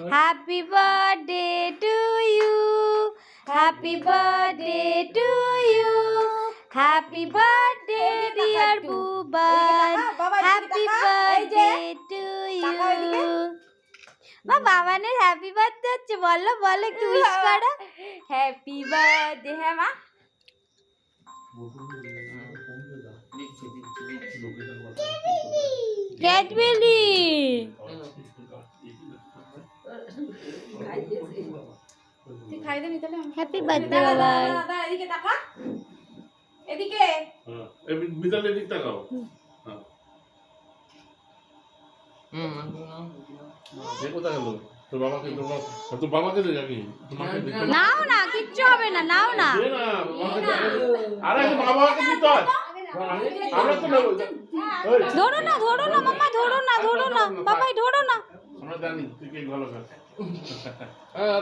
Happy birthday to you. Happy birthday to you. Happy birthday dear Bhuban. Happy birthday to you. মা বাবানের happy birthday হচ্ছে, বলো বলো একটু wish করো। Happy birthday. হ্যাঁ মা, ক্যাডবেরি। হ্যাপি বার্থডে বাবা। এদিকে তাকা, এদিকে। বিতাল এদিক তাকাও। দেখো তাকালো তোর বাবাকে দে নাকি? নাও না, কিচ্ছু হবে না, নাও না। আরে বাবাকে দিতে হয়। আমরা তো নেব। ধরো না, ধরো না মামা, ধরো না, ধরো না বাবাই, ধরো না। আমরা জানি তুই কে ভালো খাস। হ্যাঁ